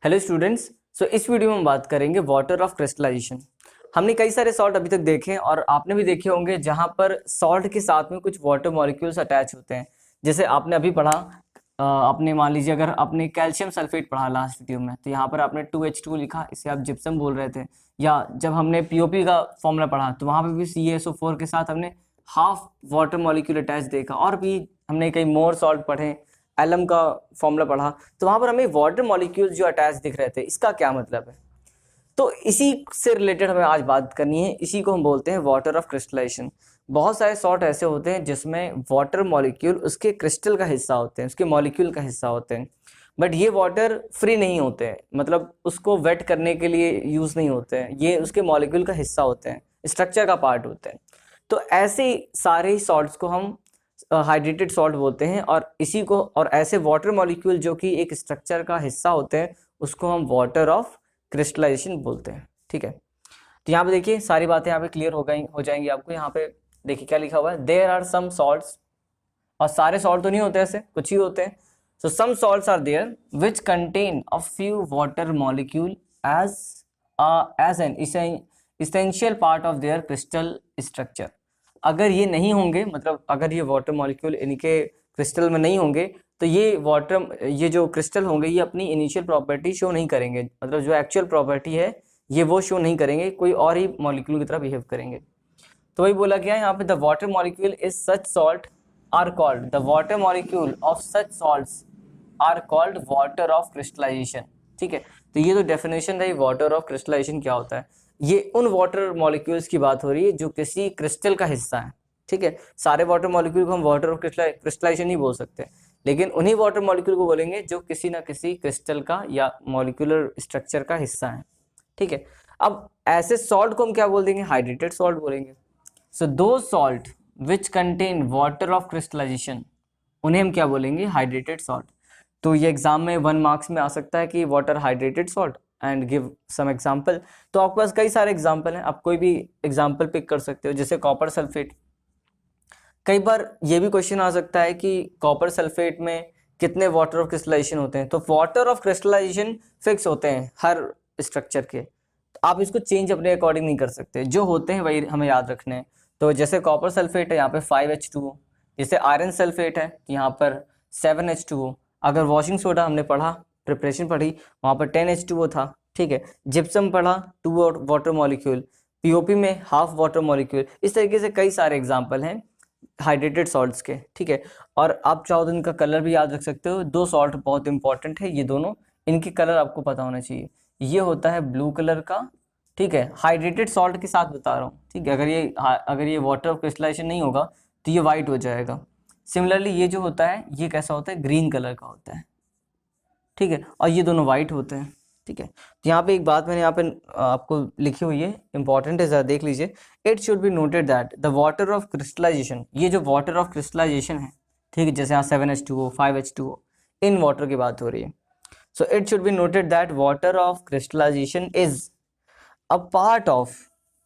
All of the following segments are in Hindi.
Hello students. इस वीडियो में हम बात करेंगे वाटर ऑफ क्रिस्टलाइजेशन। हमने कई सारे सॉल्ट अभी तक देखे हैं और आपने भी देखे होंगे जहां पर सॉल्ट के साथ में कुछ वाटर मॉलिक्यूल्स अटैच होते हैं। जैसे आपने अभी पढ़ा, आपने मान लीजिए अगर आपने कैल्शियम सल्फेट पढ़ा लास्ट वीडियो में, तो यहाँ पर आपने 2H2 लिखा, इसे आप जिप्सम बोल रहे थे। या जब हमने पीओपी का फॉर्मूला पढ़ा तो वहाँ पर भी CaSO4 के साथ हमने हाफ वाटर मॉलिक्यूल अटैच देखा। और भी हमने कई मोर सॉल्ट पढ़े, एलम का फॉर्मूला पढ़ा, तो वहां पर हमें वाटर मॉलिक्यूल्स जो अटैच दिख रहे थे। इसका क्या मतलब है? तो इसी से रिलेटेड हमें आज बात करनी है। इसी को हम बोलते हैं वाटर ऑफ क्रिस्टलाइजेशन। बहुत सारे सॉल्ट ऐसे होते हैं जिसमें वाटर मॉलिक्यूल उसके क्रिस्टल का हिस्सा होते हैं, उसके मॉलिक्यूल का हिस्सा होते हैं, बट ये वाटर फ्री नहीं होते हैं, मतलब उसको वेट करने के लिए यूज नहीं होते हैं, ये उसके मॉलिक्यूल का हिस्सा होते हैं, स्ट्रक्चर का पार्ट होते हैं। तो ऐसे सारे ही सॉल्ट्स को हम हाइड्रेटेड सॉल्ट बोलते हैं। और ऐसे वाटर मॉलिक्यूल जो कि एक स्ट्रक्चर का हिस्सा होते हैं उसको हम वाटर ऑफ क्रिस्टलाइजेशन बोलते हैं। ठीक है, तो यहाँ पे देखिए सारी बातें यहाँ पे क्लियर हो जाएंगी आपको। यहाँ पे देखिए क्या लिखा हुआ है, देयर आर सम सॉल्ट्स। और सारे सॉल्ट तो नहीं होते, ऐसे कुछ ही होते हैं। So some salts are there which contain a few water molecule as an essential part of their crystal structure. अगर ये नहीं होंगे, मतलब अगर ये वाटर मॉलिक्यूल इनके क्रिस्टल में नहीं होंगे, तो ये जो क्रिस्टल होंगे ये अपनी इनिशियल प्रॉपर्टी शो नहीं करेंगे, मतलब जो एक्चुअल प्रॉपर्टी है ये वो शो नहीं करेंगे, कोई और ही मॉलिक्यूल की तरह बिहेव करेंगे। तो वही बोला गया यहाँ पे, the water molecule is such salt are called, the water molecule of such salts are called water of crystallization. ठीक है, तो ये तो डेफिनेशन रही वाटर ऑफ क्रिस्टलाइजेशन क्या होता है। ये उन वाटर मॉलिक्यूल्स की बात हो रही है जो किसी क्रिस्टल का हिस्सा है। ठीक है, सारे वाटर मॉलिक्यूल को हम वाटर ऑफ क्रिस्टलाइजेशन नहीं बोल सकते, लेकिन उन्हीं वाटर मॉलिक्यूल को बोलेंगे जो किसी ना किसी क्रिस्टल का या मॉलिक्यूलर स्ट्रक्चर का हिस्सा है। ठीक है, अब ऐसे सॉल्ट को हम क्या बोल देंगे? हाइड्रेटेड सॉल्ट बोलेंगे। So those salt which contain water of crystallization, उन्हें हम क्या बोलेंगे? Hydrated salt. तो ये एग्जाम में 1 मार्क्स में आ सकता है कि water hydrated salt and give some example. तो आपके पास कई सारे एग्जाम्पल हैं, आप कोई भी एग्जाम्पल पिक कर सकते हो, जैसे कॉपर सल्फेट। कई बार ये भी क्वेश्चन आ सकता है कि कॉपर सल्फेट में कितने वाटर ऑफ क्रिस्टलाइजेशन होते हैं। तो वाटर ऑफ क्रिस्टलाइजेशन फिक्स होते हैं हर स्ट्रक्चर के, तो आप इसको चेंज अपने अकॉर्डिंग नहीं कर सकते, जो होते हैं वही हमें याद रखने हैं। तो जैसे कॉपर सल्फेट है यहाँ पे 5H2O, जैसे आयरन सल्फेट है यहाँ पर 7H2O। अगर वॉशिंग सोडा हमने पढ़ा, प्रिपरेशन पढ़ी, वहाँ पर 10H2O था। ठीक है, जिप्सम पढ़ा 2 वाटर मॉलिक्यूल, पीओपी में हाफ वाटर मॉलिक्यूल। इस तरीके से कई सारे एग्जाम्पल हैं हाइड्रेटेड सॉल्ट्स के। ठीक है, और आप चाहो तो इनका कलर भी याद रख सकते हो। दो सॉल्ट बहुत इंपॉर्टेंट है ये दोनों, इनके कलर आपको पता होना चाहिए। ये होता है ब्लू कलर का, ठीक है, हाइड्रेटेड सॉल्ट के साथ बता रहा हूँ। ठीक है, अगर ये वाटर ऑफ क्रिस्टलाइजेशन नहीं होगा तो ये वाइट हो जाएगा। सिमिलरली ये जो होता है ये कैसा होता है? ग्रीन कलर का होता है। ठीक है, और ये दोनों वाइट होते हैं। ठीक है, तो यहाँ पे एक बात मैंने यहाँ पे आपको लिखी हुई है, इंपॉर्टेंट है, जरा देख लीजिए। It should be noted that the water of crystallization, ये जो वाटर ऑफ क्रिस्टलाइजेशन है, ठीक है, जैसे यहाँ 7H2O 5H2O, इन वाटर की बात हो रही है। So it should be noted that water of crystallization is a part of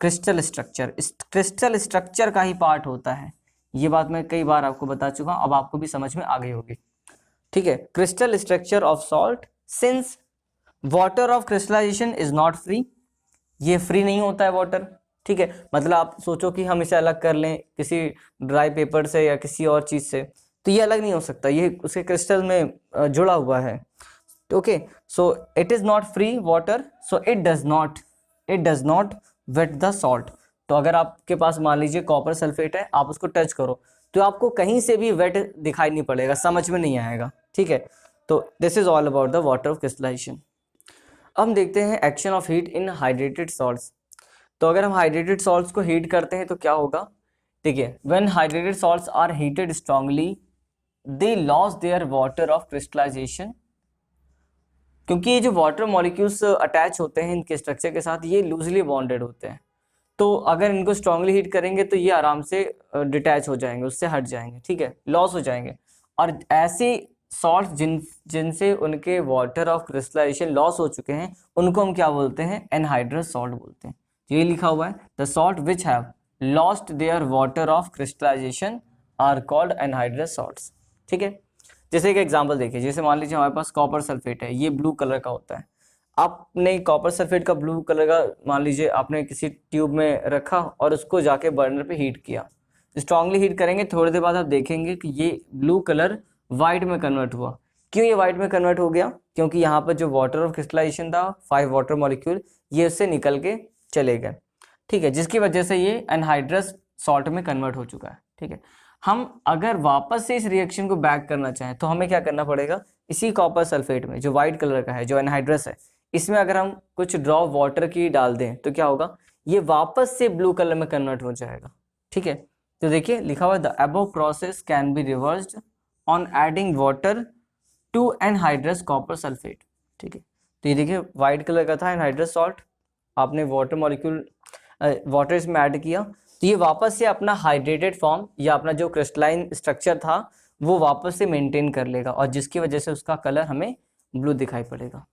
crystal structure. Crystal structure का ही पार्ट होता है। ये बात मैं कई बार आपको बता चुका हूँ, अब आपको भी समझ में आ गई होगी। ठीक है, crystal structure of salt, since water of crystallization is not free, ये फ्री नहीं होता है वाटर। ठीक है, मतलब आप सोचो कि हम इसे अलग कर लें किसी ड्राई पेपर से या किसी और चीज से, तो ये अलग नहीं हो सकता, ये उसके क्रिस्टल में जुड़ा हुआ है। Okay, so it is not free water, so it does not weight the salt. तो अगर आपके पास मान लीजिए कॉपर सल्फेट है, आप उसको टच करो तो आपको कहीं से भी वेट दिखाई नहीं पड़ेगा, समझ में नहीं आएगा। ठीक है, तो this is all about the water of crystallization. हम देखते हैं action of heat in hydrated salts. तो अगर हम हाइड्रेटेड सॉल्ट्स को हीट करते हैं तो क्या होगा? देखिए, when hydrated salts are heated strongly they loss their water of crystallization. क्योंकि ये जो वाटर मॉलिक्यूल्स अटैच होते हैं इनके स्ट्रक्चर के साथ, ये लूजली बॉन्डेड होते हैं, तो अगर इनको स्ट्रांगली हीट करेंगे तो ये आराम से डिटैच हो जाएंगे, उससे हट जाएंगे। ठीक है, लॉस हो जाएंगे। और ऐसे सॉल्ट जिनसे उनके वाटर ऑफ क्रिस्टलाइजेशन लॉस हो चुके हैं उनको हम क्या बोलते हैं? एनहाइड्रस सॉल्ट बोलते हैं। ये लिखा हुआ है, the salt which have lost their water of crystallization are called anhydrous salts. ठीक है, जैसे एक एग्जांपल देखिए, जैसे मान लीजिए हमारे पास कॉपर सल्फेट है, ये ब्लू कलर का होता है। आपने कॉपर सल्फेट का ब्लू कलर का मान लीजिए आपने किसी ट्यूब में रखा और उसको जाके बर्नर पे हीट किया, स्ट्रांगली हीट करेंगे, थोड़ी देर बाद आप देखेंगे कि ये ब्लू कलर वाइट में कन्वर्ट हुआ। क्यों ये वाइट में कन्वर्ट हो गया? क्योंकि यहाँ पर जो वाटर ऑफ क्रिस्टलाइजेशन था 5 वाटर मॉलिक्यूल ये उससे निकल के चले गए, ठीक है, जिसकी वजह से ये एनहाइड्रस सॉल्ट में कन्वर्ट हो चुका है, ठीक है। हम अगर वापस से इस रिएक्शन को बैक करना चाहें तो हमें क्या करना पड़ेगा, इसी कॉपर सल्फेट में जो वाइट कलर का है, जो एनहाइड्रस है, इसमें अगर हम कुछ ड्रॉप वाटर की डाल दें तो क्या होगा, ये वापस से ब्लू कलर में कन्वर्ट हो जाएगा, ठीक है। तो देखिए लिखा हुआ है the above process can be reversed on adding water to anhydrous copper sulphate, ठीक है। तो ये देखिए वाइट कलर का था एनहाइड्रस सॉल्ट, आपने वाटर मॉलिक्यूल वाटर इसमें ऐड किया तो ये वापस से अपना हाइड्रेटेड फॉर्म या अपना जो क्रिस्टलाइन स्ट्रक्चर था वो वापस से मेंटेन कर लेगा और जिसकी वजह से उसका कलर हमें ब्लू दिखाई पड़ेगा।